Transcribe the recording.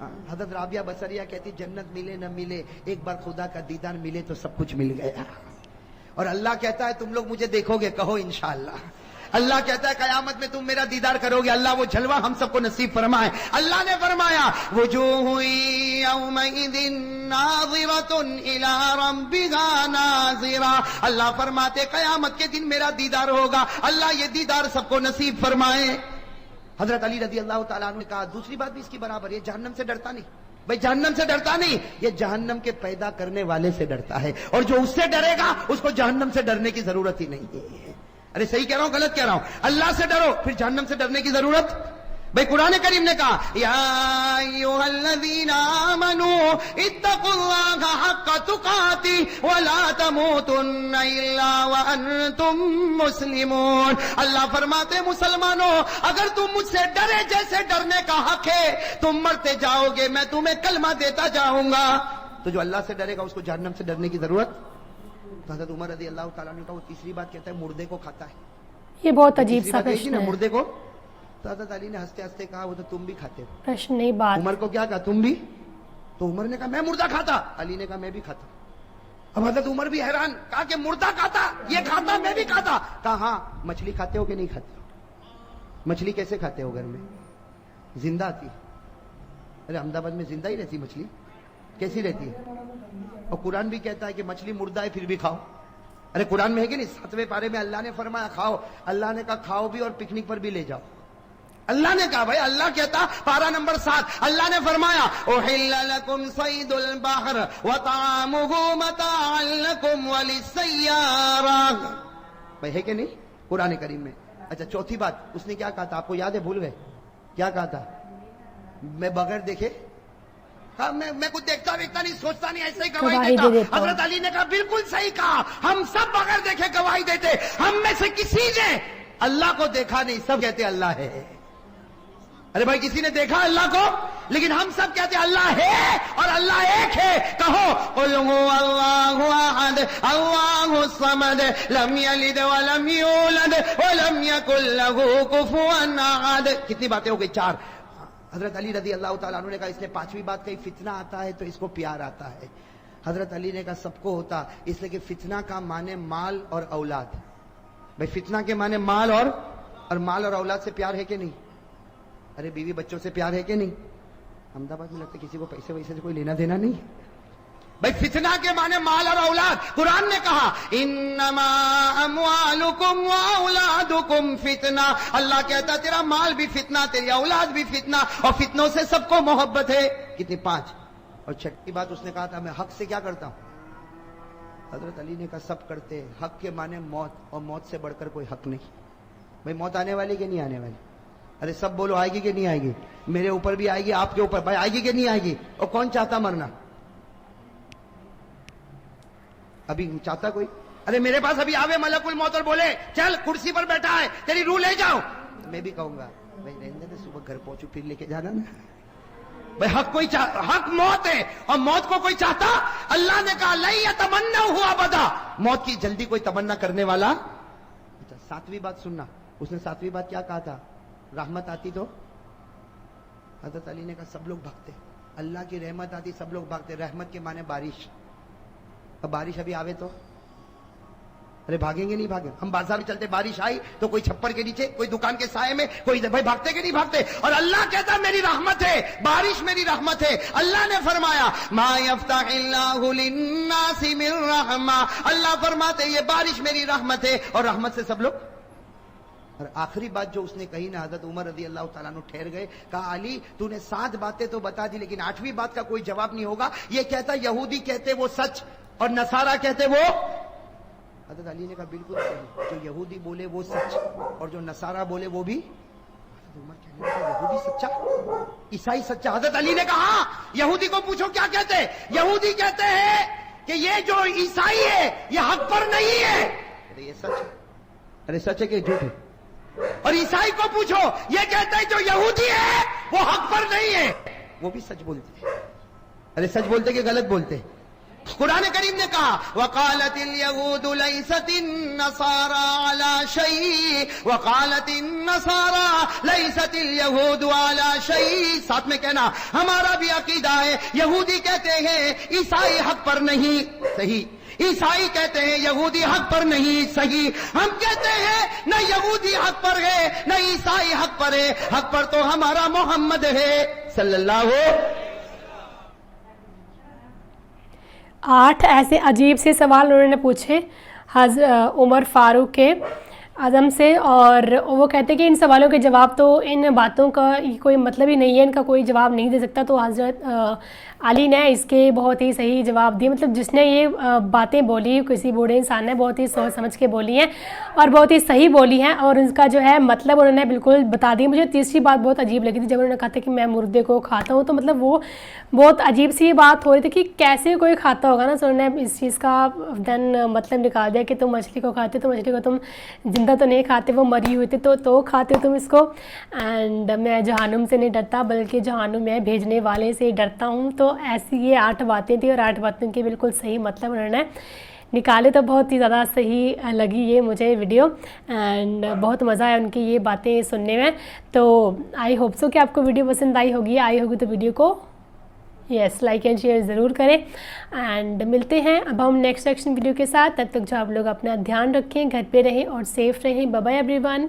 حضرت رابعہ بصریہ کہتی جنت ملے نہ ملے ایک بار خدا کا دیدار ملے تو سب کچھ مل گیا. اور اللہ کہتا ہے تم لوگ مجھے دیکھو گے, کہو انشاءاللہ. اللہ کہتا ہے قیامت میں تم میرا دیدار کرو گے. اللہ وہ جلوہ ہم سب کو نصیب فرمائے. اللہ نے فرمایا وجوہ یومئذ ناظرۃ الی ربها ناظرہ. اللہ فرماتے قیامت کے دن میرا دیدار ہوگا. اللہ یہ دیدار سب کو نصیب فرمائے. حضرت علی رضی اللہ تعالیٰ عنہ نے کہا دوسری بات بھی اس کی برابر, یہ جہنم سے ڈرتا نہیں. بھائی جہنم سے ڈرتا نہیں, یہ جہنم کے پیدا کرنے والے سے ڈرتا ہے. اور جو اس سے ڈرے گا اس کو جہنم سے ڈرنے کی ضرورت ہی نہیں ہے. ارے صحیح کہہ رہا ہوں غلط کہہ رہا ہوں؟ اللہ سے ڈرو پھر جہنم سے ڈرنے کی ضرورت. بھائی قرآن کریم نے کہا یا ایھا الذین آمنوا اتقوا اللہ حق تقاتہ ولا تموتن الا وانتم مسلمون. اللہ فرماتے مسلمانوں اگر تم مجھ سے ڈرے جیسے ڈرنے کا حق ہے تم مرتے جاؤ گے, میں تمہیں کلمہ دیتا جاؤں گا. تو جو اللہ سے ڈرے گا اس کو جہنم سے ڈرنے کی ضرورت. تو حضرت عمر رضی اللہ تعالیٰ عنہ کا وہ تیسری بات کہتا ہے مردے کو کھاتا ہے. یہ بہت عجیب سا تیسری پرشن بات ہے. مردے کو. تو حضرت علی نے ہنستے ہنستے کہا وہ تو تم بھی کھاتے ہو. پرشن نہیں بات. عمر کو کیا کہا تم بھی؟ تو عمر نے کہا میں مردہ کھاتا. علی نے کہا میں بھی کھاتا. اب حضرت عمر بھی حیران, کہا کہ مردہ کھاتا, یہ کھاتا میں بھی کھاتا. کہا ہاں مچھلی کھاتے ہو کہ نہیں کھاتے ہو؟ مچھلی کیسے کھاتے ہو گھر میں؟ زندہ آتی. ارے احمد آباد میں زندہ ہی رہتی مچھلی, کیسی رہتی ہے؟ اور قرآن بھی کہتا ہے کہ مچھلی مردہ ہے پھر بھی کھاؤ. ارے قرآن میں ہے کہ نہیں؟ 7ویں پارے میں اللہ نے فرمایا کھاؤ. اللہ نے کہا کھاؤ بھی اور پکنک پر بھی لے جاؤ. اللہ نے کہا بھائی, اللہ کہتا پارہ نمبر 7 اللہ نے فرمایا احل لکم صید البحر وطعامہ متاعا لکم وللسیارہ. بھائی ہے کہ نہیں قرآن کریم میں؟ اچھا چوتھی بات اس نے کیا کہا تھا, آپ کو یاد ہے؟ بھول گئے کیا کہا تھا؟ میں بغیر دیکھے میں کچھ دیکھتا ویکھتا نہیں, سوچتا نہیں, ایسے ہی گواہی دیتا. حضرت علی نے کہا بالکل صحیح کہا, ہم سب بغیر دیکھے گواہی دیتے. ہم میں سے کسی نے اللہ کو دیکھا نہیں, سب کہتے اللہ ہے. ارے بھائی کسی نے دیکھا اللہ کو, لیکن ہم سب کہتے اللہ ہے اور اللہ ایک ہے. کہو قل هو اللہ احد اللہ الصمد لم یلد ولم یولد ولم یکن له کفوا احد. کتنی باتیں ہو گئی؟ 4. حضرت علی رضی اللہ تعالیٰ عنہ نے کہا اس نے 5ویں بات کہی فتنہ آتا ہے تو اس کو پیار آتا ہے. حضرت علی نے کہا سب کو ہوتا, اس لیے کہ فتنہ کا معنی مال اور اولاد. بھائی فتنہ کے معنی مال اور مال اور اولاد سے پیار ہے کہ نہیں؟ ارے بیوی بچوں سے پیار ہے کہ نہیں؟ احمد آباد میں لگتا ہے کسی کو پیسے ویسے سے کوئی لینا دینا نہیں. بھائی فتنہ کے معنی مال اور اولاد. قرآن نے کہا انما اموالکم واولادکم فتنہ. اللہ کہتا تیرا مال بھی فتنہ, تیری اولاد بھی فتنہ, اور فتنوں سے سب کو محبت ہے. کتنی 5. اور 6ٹھی بات اس نے کہا تھا میں حق سے کیا کرتا ہوں. حضرت علی نے کہا سب کرتے. حق کے معنی موت, اور موت سے بڑھ کر کوئی حق نہیں. بھائی موت آنے والی کہ نہیں آنے والی؟ ارے سب بولو آئے گی کہ نہیں آئے گی؟ میرے اوپر بھی آئے گی, آپ کے اوپر. بھائی آئے گی کہ نہیں آئے گی؟ اور کون چاہتا مرنا؟ ابھی چاہتا کوئی؟ ارے میرے پاس ابھی آوے ملک الموت اور بولے چل کرسی پر بیٹھا ہے تیری روح لے جاؤ, میں بھی کہوں گا بھائی رہنے دے, صبح گھر پہنچو پھر لے کے جانا نا. بھائی حق کوئی حق موت ہے, اور موت کو کوئی چاہتا؟ اللہ نے کہا لن یتمنوا ابدا, موت کی جلدی کوئی تمنا کرنے والا. اچھا 7ویں بات سننا, اس نے 7ویں بات کیا کہا تھا؟ رحمت آتی تو حضرت علی نے کہا سب لوگ بھاگتے. اللہ کی رحمت آتی سب لوگ بھاگتے. رحمت کے معنی بارش. اب بارش ابھی آوے تو ارے بھاگیں گے نہیں بھاگیں؟ ہم بازار میں چلتے بارش آئی تو کوئی چھپر کے نیچے, کوئی دکان کے سائے میں, کوئی بھائی بھاگتے کہ نہیں بھاگتے؟ اور اللہ کہتا میری رحمت ہے, بارش میری رحمت ہے. اللہ نے فرمایا ما یفتح اللہ للناس من رحمہ, اللہ فرماتے یہ بارش میری رحمت ہے, اور رحمت سے سب لوگ. اور آخری بات جو اس نے کہی نا, حضرت عمر رضی اللہ تعالیٰ عنہ ٹھہر گئے, کہا علی تو نے 7 باتیں تو بتا دی لیکن 8ویں بات کا کوئی جواب نہیں ہوگا. یہ کہتا یہودی کہتے وہ سچ اور نصارہ کہتے وہ. حضرت علی نے کہا بالکل صحیح, جو یہودی بولے وہ سچ اور جو نصارہ بولے وہ بھی. حضرت عمر کہنے لگا یہودی سچا, عیسائی سچا. حضرت علی نے کہا یہودی کو پوچھو کیا کہتے ہیں. یہودی کہتے ہیں کہ یہ جو عیسائی ہے یہ حق پر نہیں ہے. ارے یہ سچ ہے, ارے سچ ہے کہ جھوٹ ہے؟ اور عیسائی کو پوچھو, یہ کہتے ہیں جو یہودی ہے وہ حق پر نہیں ہے, وہ بھی سچ بولتے ہیں. ارے سچ بولتے کہ غلط بولتے؟ قرآن کریم نے کہا وقالت اليهود ليست النصارى على شيء وقالت النصارى ليست اليهود على شيء. ساتھ میں کہنا ہمارا بھی عقیدہ ہے, یہودی کہتے ہیں عیسائی حق پر نہیں, صحیح, عیسائی کہتے ہیں یہودی حق پر نہیں, صحیح, ہم کہتے ہیں نہ یہودی حق پر ہے نہ عیسائی حق پر ہے, حق پر تو ہمارا محمد ہے صلی اللہ علیہ. 8 ایسے عجیب سے سوال انہوں نے پوچھے عمر فاروق کے اعظم سے, اور وہ کہتے ہیں کہ ان سوالوں کے جواب تو ان باتوں کا کوئی مطلب ہی نہیں ہے, ان کا کوئی جواب نہیں دے سکتا. تو حضرت علی نے اس کے بہت ہی صحیح جواب دیے. مطلب جس نے یہ باتیں بولی کسی بوڑھے انسان نے بہت ہی سوچ سمجھ کے بولی ہیں اور بہت ہی صحیح بولی ہیں, اور اس کا جو ہے مطلب انہوں نے بالکل بتا دی. مجھے تیسری بات بہت عجیب لگی تھی جب انہوں نے کہا تھا کہ میں مردے کو کھاتا ہوں, تو مطلب وہ بہت عجیب سی بات ہو رہی تھی کہ کیسے کوئی کھاتا ہوگا نا. سو انہوں نے اس چیز کا دین مطلب نکال دیا کہ تم مچھلی کو کھاتے تو مچھلی کو تم زندہ تو نہیں کھاتے, وہ مری ہوئی تھی تو کھاتے تم اس کو. اینڈ میں جہنم سے نہیں ڈرتا بلکہ جہنم میں بھیجنے والے سے ڈرتا ہوں. تو ایسی یہ 8 باتیں تھیں اور 8 باتوں کے بالکل صحیح مطلب انہوں نے نکالے. تو بہت ہی زیادہ صحیح لگی یہ مجھے ویڈیو, اینڈ بہت مزہ آیا ان کی یہ باتیں سننے میں. تو آئی ہوپ سو کہ آپ کو ویڈیو پسند آئی ہوگی تو ویڈیو کو یس لائک اینڈ شیئر ضرور کریں. اینڈ ملتے ہیں اب ہم نیکسٹ ایکشن ویڈیو کے ساتھ. تب تک جو آپ لوگ اپنا دھیان رکھیں, گھر پہ رہیں اور سیف رہیں. Bye bye every one.